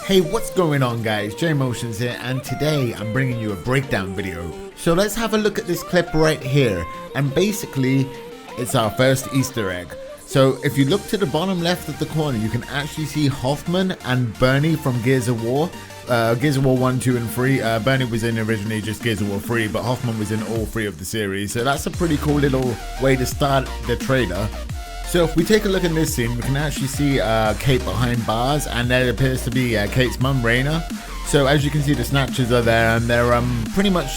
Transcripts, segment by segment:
Hey, what's going on guys, J-Motions here, and today I'm bringing you a breakdown video. So let's have a look at this clip right here, and basically it's our first Easter egg. So if you look to the bottom left of the corner, you can actually see Hoffman and Bernie from Gears of War. Gears of War 1, 2 and 3. Bernie was in originally just Gears of War 3, but Hoffman was in all 3 of the series. So that's a pretty cool little way to start the trailer. So if we take a look at this scene, we can actually see Kate behind bars, and there appears to be Kate's mum, Raina. So as you can see, the Snatchers are there, and they're pretty much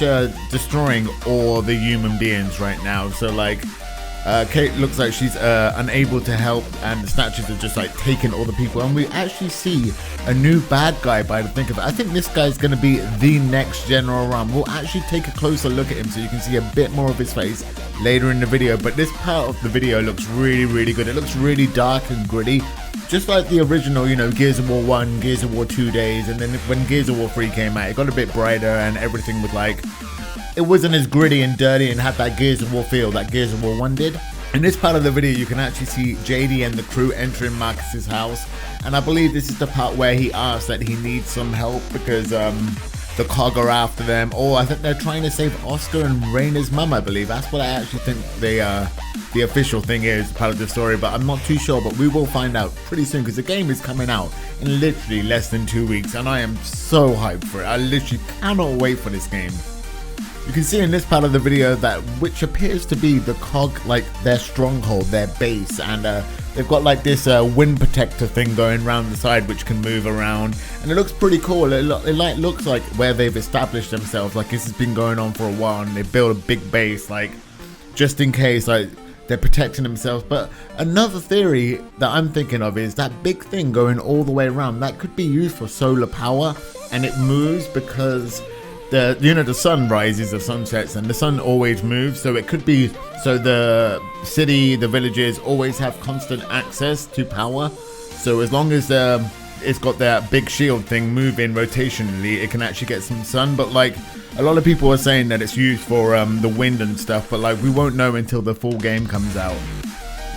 destroying all the human beings right now. So like, Kate looks like she's unable to help, and the Snatchers are just like taking all the people. And we actually see a new bad guy by the think of it. I think this guy's going to be the next General Ram. We'll actually take a closer look at him so you can see a bit more of his face later in the video, but this part of the video looks really good. It looks really dark and gritty, just like the original, you know, Gears of War 1, Gears of War 2 days. And then when Gears of War 3 came out, it got a bit brighter and everything was like, it wasn't as gritty and dirty and had that Gears of War feel that Gears of War 1 did. In this part of the video, you can actually see JD and the crew entering Marcus's house, and I believe this is the part where he asks that he needs some help because the COG are after them, or I think they're trying to save Oscar and Raina's mum, I believe. That's what I actually think the official thing is, part of the story, but I'm not too sure, but we will find out pretty soon because the game is coming out in literally less than 2 weeks, and I am so hyped for it. I literally cannot wait for this game. You can see in this part of the video that which appears to be the COG, like their stronghold, their base, and they've got like this wind protector thing going around the side which can move around, and it looks pretty cool. It looks like where they've established themselves, like this has been going on for a while, and they build a big base like just in case, like they're protecting themselves. But another theory that I'm thinking of is that big thing going all the way around, that could be used for solar power, and it moves because the sun rises or sunsets, and the sun always moves, so it could be so the city, the villages always have constant access to power. So as long as it's got that big shield thing moving rotationally, it can actually get some sun. But like, a lot of people are saying that it's used for the wind and stuff, but like, we won't know until the full game comes out.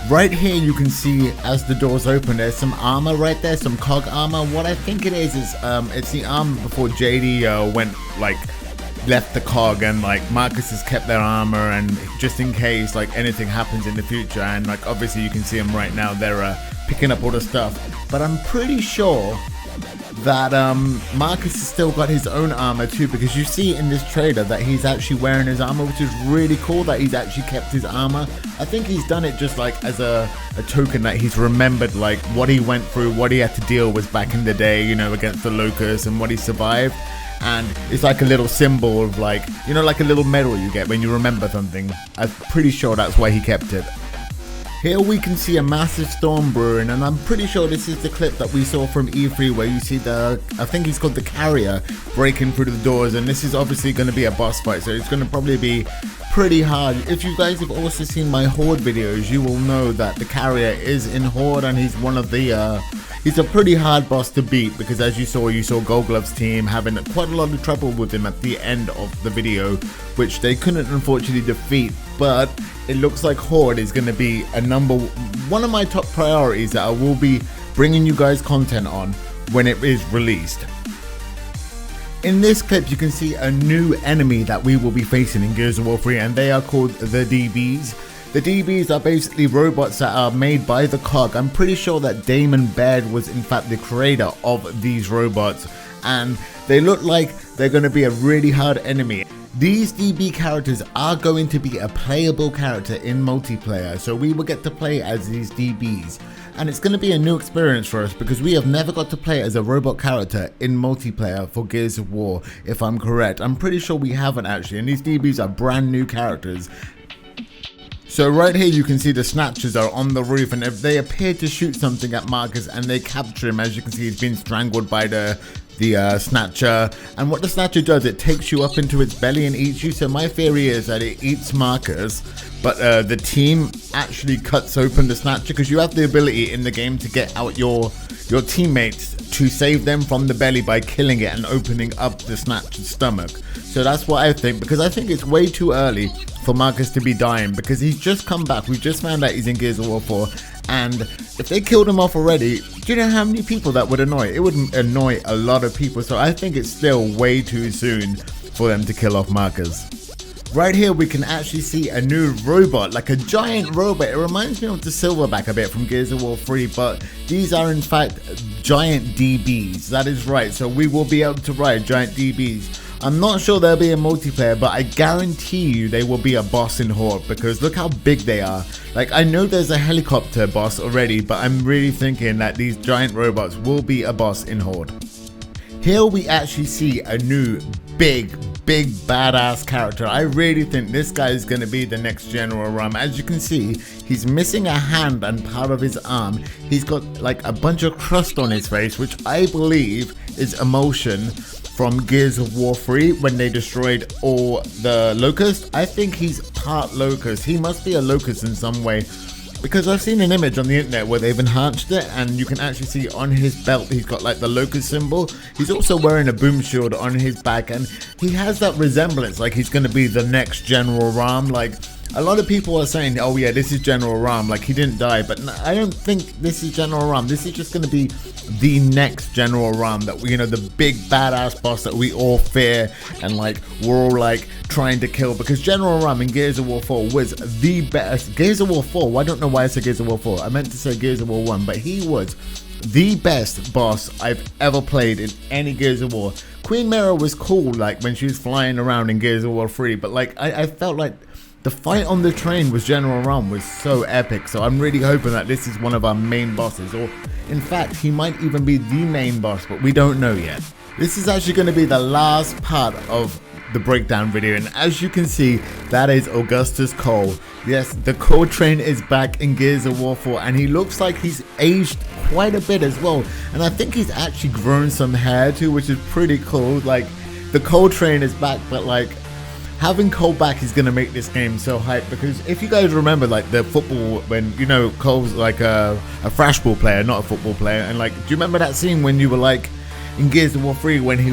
Right here you can see as the doors open, there's some armor right there, some COG armor. What I think it is it's the armor before JD left the COG, and like Marcus has kept their armor, and just in case like anything happens in the future. And like, obviously you can see them right now, they're picking up all the stuff, but I'm pretty sure that Marcus has still got his own armor too, because you see in this trailer that he's actually wearing his armor, which is really cool that he's actually kept his armor. I think he's done it just like as a token that he's remembered like what he went through, what he had to deal with back in the day, you know, against the Locusts, and what he survived. And it's like a little symbol of like, you know, like a little medal you get when you remember something. I'm pretty sure that's why he kept it. Here we can see a massive storm brewing, and I'm pretty sure this is the clip that we saw from E3 where you see I think he's called the Carrier, breaking through the doors, and this is obviously going to be a boss fight, so it's going to probably be pretty hard. If you guys have also seen my Horde videos, you will know that the Carrier is in Horde, and he's one of the he's a pretty hard boss to beat, because as you saw Gold Glove's team having quite a lot of trouble with him at the end of the video, which they couldn't unfortunately defeat. But it looks like Horde is going to be one of my top priorities that I will be bringing you guys content on when it is released. In this clip you can see a new enemy that we will be facing in Gears of War 3, and they are called the DBs. The DBs are basically robots that are made by the COG. I'm pretty sure that Damon Baird was in fact the creator of these robots, and they look like they're going to be a really hard enemy. These DB characters are going to be a playable character in multiplayer, so we will get to play as these DBs. And it's going to be a new experience for us because we have never got to play as a robot character in multiplayer for Gears of War, if I'm correct. I'm pretty sure we haven't actually, and these DBs are brand new characters. So right here you can see the Snatchers are on the roof, and if they appear to shoot something at Marcus and they capture him. As you can see, he's been strangled by the Snatcher, and what the Snatcher does, it takes you up into its belly and eats you. So my theory is that it eats Marcus, but the team actually cuts open the Snatcher, because you have the ability in the game to get out your teammates to save them from the belly by killing it and opening up the Snatcher's stomach. So that's what I think, because I think it's way too early for Marcus to be dying, because he's just come back. We just found out he's in Gears of War 4, and if they killed him off already, do you know how many people that would annoy? It would annoy a lot of people, so I think it's still way too soon for them to kill off Marcus. Right here we can actually see a new robot, like a giant robot. It reminds me of the Silverback a bit from Gears of War 3, but these are in fact giant DBs. That is right, so we will be able to ride giant DBs. I'm not sure they'll be in multiplayer, but I guarantee you they will be a boss in Horde, because look how big they are. Like, I know there's a helicopter boss already, but I'm really thinking that these giant robots will be a boss in Horde. Here we actually see a new big badass character. I really think this guy is going to be the next General Ram. As you can see, he's missing a hand and part of his arm. He's got like a bunch of crust on his face, which I believe is emotion from Gears of War 3 when they destroyed all the locusts. I think he's part locust. He must be a locust in some way, because I've seen an image on the internet where they've enhanced it, and you can actually see on his belt he's got like the locust symbol. He's also wearing a boom shield on his back, and he has that resemblance like he's going to be the next General Ram. Like, a lot of people are saying, oh yeah, this is General Ram, like he didn't die, but I don't think this is General Ram. This is just going to be the next General Ram, that we, you know, the big badass boss that we all fear and like we're all like trying to kill, because General Ram in Gears of War 4 was the best. Gears of War 4, I don't know why I said Gears of War 4, I meant to say Gears of War 1, but he was the best boss I've ever played in any Gears of War. Queen Mara was cool, like when she was flying around in Gears of War 3, but like I felt like the fight on the train with General Ram was so epic, so I'm really hoping that this is one of our main bosses, or in fact he might even be the main boss, but we don't know yet. This is actually going to be the last part of the breakdown video, and as you can see, that is Augustus Cole. Yes, the Cole train is back in Gears of War 4, and he looks like he's aged quite a bit as well, and I think he's actually grown some hair too, which is pretty cool. Like, the Cole train is back, but like having Cole back is going to make this game so hype, because if you guys remember like the football, when, you know, Cole's like a thrashball player, not a football player, and like, do you remember that scene when you were like in Gears of War 3 when he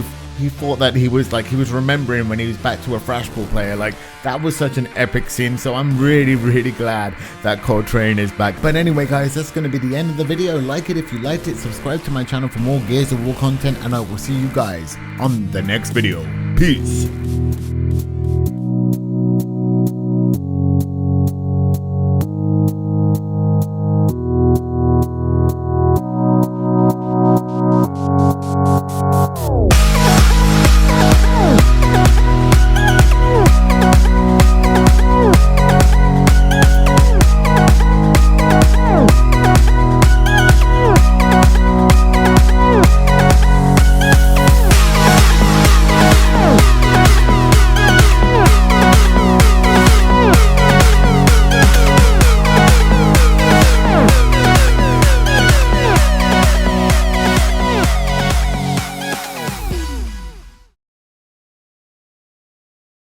thought that he was remembering when he was back to a thrashball player? Like, that was such an epic scene, so I'm really glad that Cole train is back. But anyway guys, that's going to be the end of the video. Like it if you liked it, subscribe to my channel for more Gears of War content, and I will see you guys on the next video. Peace.